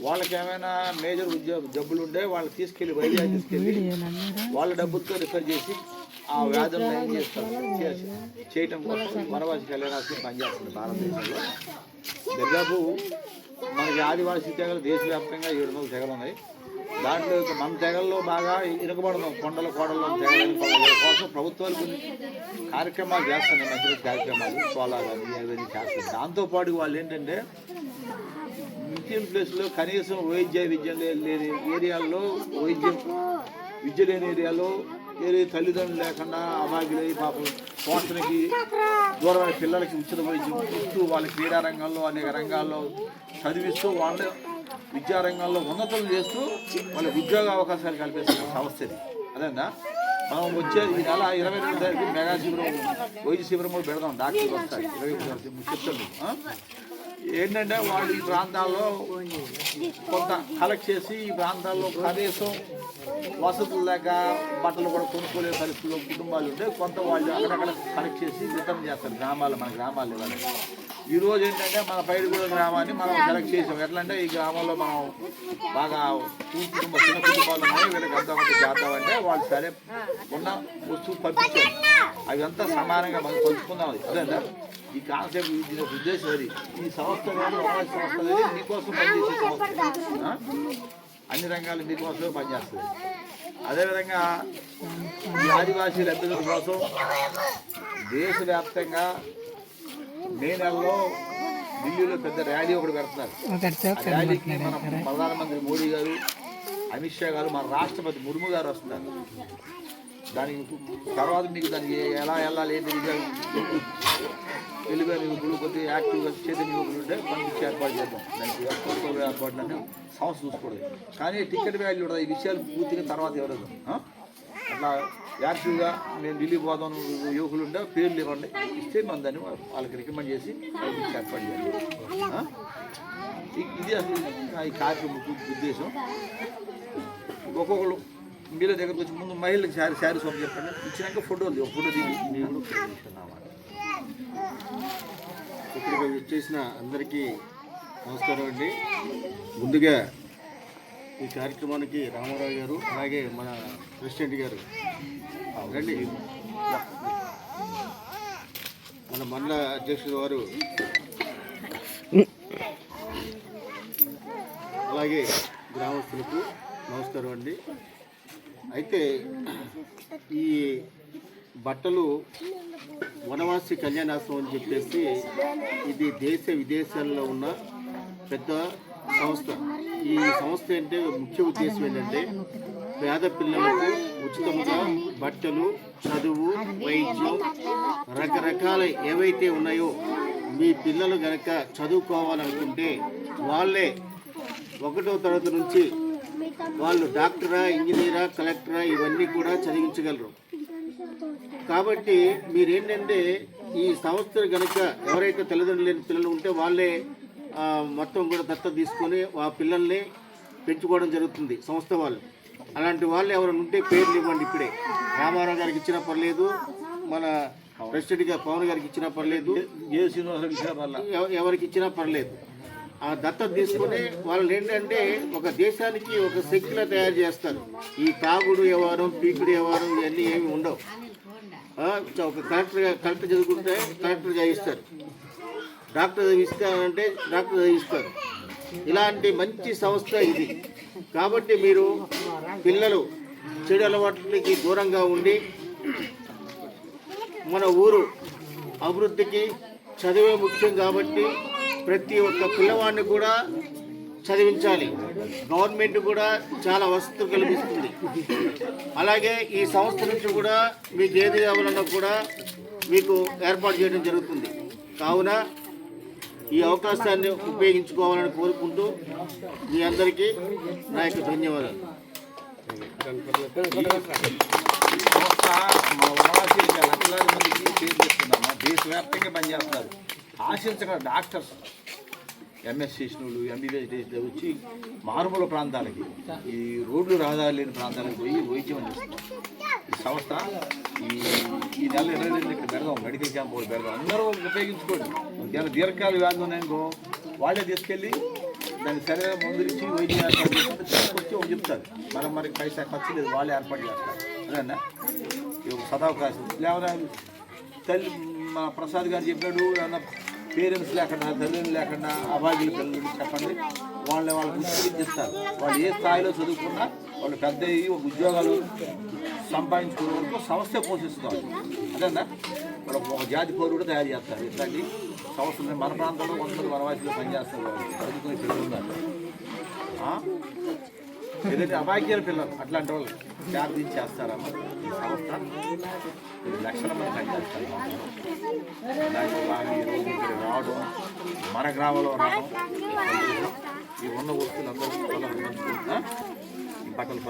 వాళ్ళకి ఏమైనా మేజర్ జబ్బులు ఉంటే వాళ్ళకి తీసుకెళ్ళి వైద్యాన్ని తీసుకెళ్ళి వాళ్ళ డబ్బులతో రిఫర్ చేసి ఆ వ్యాధులను ఏం చేస్తారు చేయటం కోసం వనవాసి కళ్యాణాశ్రమం పనిచేస్తుంది భారతదేశంలో. దాదాపు మనకి ఆదివాసీ తెగలు దేశవ్యాప్తంగా 700 తెగలు ఉన్నాయి. దాంట్లో మన తెగల్లో బాగా ఇరకబడడం కొండల కోడల్లో తెగలని కోసం ప్రభుత్వాలు కొన్ని కార్యక్రమాలు చేస్తున్నాయి, మంచి కార్యక్రమాలు సోలార్ కానీ అవన్నీ చేస్తారు. దాంతోపాటు వాళ్ళు ఏంటంటే మిషన్ ప్లేస్లో కనీసం విద్య లేని ఏరియాల్లో విద్య లేని ఏరియాలో తల్లిదండ్రులు లేకుండా అభాగ్యులై పాపం పోషణకి దూరమైన పిల్లలకి ఉచిత వైద్యం ఇస్తూ వాళ్ళ క్రీడా రంగంలో అనేక రంగాల్లో చదివిస్తూ వాళ్ళ విద్యారంగంలో ఉన్నతులు చేస్తూ వాళ్ళ ఉద్యోగ అవకాశాలు కల్పిస్తున్న సంస్థ ఇది. అదేనా మనం వచ్చే ఈ నెల 22 తారీఖు మెగా శిబిరం వైద్య శిబిరం కూడా పెడదాం. డాక్టర్లు వస్తాయి 23 చెప్తాను. ఏంటంటే వాళ్ళు ఈ ప్రాంతాల్లో కొంత కలెక్ట్ చేసి ఈ ప్రాంతాల్లో కనీసం వసతులు లేక బట్టలు కూడా కొనుక్కోలే పరిస్థితుల్లో కుటుంబాలు ఉంటే కొంత వాళ్ళు అక్కడక్కడ కలెక్ట్ చేసి రిటర్న్ చేస్తారు గ్రామాలు, మన గ్రామాలు ఇవ్వాలి. ఈరోజు ఏంటంటే మన పైడిగూడ గ్రామాన్ని మనం సెలెక్ట్ చేసాం. ఎట్లా అంటే ఈ గ్రామంలో మనం బాగా చిన్న కుటుంబాలు ఉన్నాయి, వీళ్ళకి అంతా కొంత చేద్దామంటే వాళ్ళు సరే ఉన్న వస్తువు పంపించారు. అవి అంతా సమానంగా మనం పంచుకుందాం. అదేనా ఈ కాన్సెప్ట్, దీని ఉద్దేశం అది. ఈ సంస్థ కానీ వనవాసి సంస్థ కానీ మీకోసం పనిచేసే సంస్థ, అన్ని రంగాలు మీకోసమే పనిచేస్తుంది. అదేవిధంగా ఈ ఆదివాసీల అభ్యున్నతి కోసం దేశవ్యాప్తంగా మే నెలలో ఢిల్లీలో పెద్ద ర్యాలీ ఒకటి పెడుతున్నారు. ఆ ర్యాలీకి మన ప్రధానమంత్రి మోడీ గారు, అమిత్ షా గారు, మన రాష్ట్రపతి ముర్ము గారు వస్తున్నారు. దానికి తర్వాత మీకు దానికి ఎలా వెళ్ళాలి ఏంటి తెలుగు యువకులు కొద్దిగా యాక్టివ్గా చైతన్య యువకులు ఉంటే పంపించి ఏర్పాటు చేద్దాం. దానికి ఏర్పాటు సంస్థ చూసుకోవడం. కానీ టికెట్ వాల్యూ ఉంటుంది. ఈ విషయాలు పూర్తిగా తర్వాత ఎవరు అట్లా యాక్టివ్గా మేము ఢిల్లీ పోదాం యువకులు ఉంటే పేర్లు ఇవ్వండి, ఇస్తే మనం దాన్ని వాళ్ళకి రికమెండ్ చేసి పంపించి ఏర్పాటు చేయాలి. ఇది అసలు ఈ కార్యక్రమం ఉద్దేశం. ఒక్కొక్కరు మీల దగ్గరకు వచ్చి ముందు మహిళలకు శారీ సోమ చెప్పండి, ఇచ్చినాక ఫోటో దిగి మీరు ఇక్కడికి వచ్చేసిన అందరికీ నమస్కారం అండి. ముందుగా ఈ కార్యక్రమానికి రామారావు గారు, అలాగే మన ప్రెసిడెంట్ గారు రండి, మన మండల అధ్యక్షుడు వారు, అలాగే గ్రామస్తులకు నమస్కారం అండి. అయితే ఈ బట్టలు వనవాసి కళ్యాణాశ్రమం అని చెప్పేసి ఇది దేశ విదేశాల్లో ఉన్న పెద్ద సంస్థ. ఈ సంస్థ అంటే ముఖ్య ఉద్దేశం ఏంటంటే పేద పిల్లలకు ఉచితంగా బట్టలు, చదువు, వైద్యం, రకరకాల ఏవైతే ఉన్నాయో మీ పిల్లలు కనుక చదువుకోవాలనుకుంటే వాళ్ళే 1వ తరగతి నుంచి వాళ్ళు డాక్టరా, ఇంజనీరా, కలెక్టరా ఇవన్నీ కూడా చదివించగలరు. కాబట్టి మీరేంటంటే ఈ సంస్థలు కనుక ఎవరైతే తల్లిదండ్రులు లేని పిల్లలు ఉంటే వాళ్ళే మొత్తం కూడా దత్తత తీసుకొని ఆ పిల్లల్ని పెంచుకోవడం జరుగుతుంది సంస్థ వాళ్ళు. అలాంటి వాళ్ళు ఎవరైనా ఉంటే పేర్లు ఇవ్వండి. ఇప్పుడే రామారావు గారికి ఇచ్చినా పర్లేదు, మన ప్రెసిడెంట్ గారు పవన్ గారికి ఇచ్చినా పర్లేదు, ఎవరికి ఇచ్చినా పర్లేదు. ఆ దత్తత తీసుకుని వాళ్ళు ఏంటంటే ఒక దేశానికి ఒక శక్తిలా తయారు చేస్తారు. ఈ తాగుడు వ్యవహారం, పీకుడు వ్యవహారం ఇవన్నీ ఏమి ఉండవు. ఒక కలెక్టర్ చదువుకుంటే కలెక్టర్ చదివిస్తారు, డాక్టర్ చదివిస్తారంటే డాక్టర్ చదివిస్తారు. ఇలాంటి మంచి సంస్థ ఇది. కాబట్టి మీరు పిల్లలు చెడు అలవాట్లకి దూరంగా ఉండి మన ఊరు అభివృద్ధికి చదివే ముఖ్యం. కాబట్టి ప్రతి ఒక్క పిల్లవాడిని కూడా చదివించాలి. గవర్నమెంట్ కూడా చాలా వసతులు కల్పిస్తుంది. అలాగే ఈ సంస్థ నుంచి కూడా మీకు ఏది కావాలన్నా కూడా మీకు ఏర్పాటు చేయడం జరుగుతుంది. కావున ఈ అవకాశాన్ని ఉపయోగించుకోవాలని కోరుకుంటూ మీ అందరికీ నా యొక్క ధన్యవాదాలు. లక్షలాది మందికి పేరు చేస్తున్నాము. దేశవ్యాప్తంగా పనిచేస్తున్నారు. ఆశించగల డాక్టర్స్, ఎంఎస్ చేసినోళ్ళు, ఎంబీబీఎస్ వచ్చి మారుమూల ప్రాంతాలకి, ఈ రోడ్లు రహదారులు లేని ప్రాంతాలకు పోయి వైద్యం అందిస్తున్నారు. ఈ సంస్థ ఈ నెల 22 ఇక్కడ పెడదాం, మెడికల్ క్యాంప్ ఒకటి పెడదాం. అందరూ ఉపయోగించుకోండి. ఏమైనా దీర్ఘకాల వ్యాధులు ఉన్నాయనుకో వాళ్ళే తీసుకెళ్ళి దాన్ని సరైన మందులు ఇచ్చి వైద్యం ఏర్పాటు చేసుకుంటే తీసుకొచ్చి ఒకటి చెప్తారు. మనం మరి పైసా ఖర్చు లేదు, వాళ్ళే ఏర్పాటు చేస్తారు. అదేనా ఇది ఒక సదావకాశం. లేవరా తల్లి మా ప్రసాద్ గారు చెప్పినాడు, అన్న పేరెంట్స్ లేకుండా తల్లిని లేకుండా అభాగ్యుల పిల్లలు చెప్పండి, వాళ్ళని ఉద్యోగిస్తారు. వాళ్ళు ఏ స్థాయిలో చదువుకున్నా వాళ్ళు పెద్ద ఒక ఉద్యోగాలు సంపాదించుకునే వరకు సంస్థ పోషిస్తారు. అదేనా వాళ్ళు ఒక జాతి పౌరుడు కూడా తయారు చేస్తారు. ఇట్లాంటి సంస్థలు మన ప్రాంతంలో కొంతమంది వనవాసిలో పనిచేస్తారు. చదువుకునే పిల్లలు ఉన్నారు, ఏదైతే అభాగ్యాల పిల్లలు అట్లాంటి వాళ్ళు జాగ్రత్త చేస్తారమ్మా. ఈ సంస్థ 10 లక్షల మంది పనిచేస్తారు. దాంట్లో భాగంగా ఈరోజు ఇక్కడ రావడం, మన గ్రామంలో రావడం, ఈ ఉన్న వస్తువులందరూ బట్టలు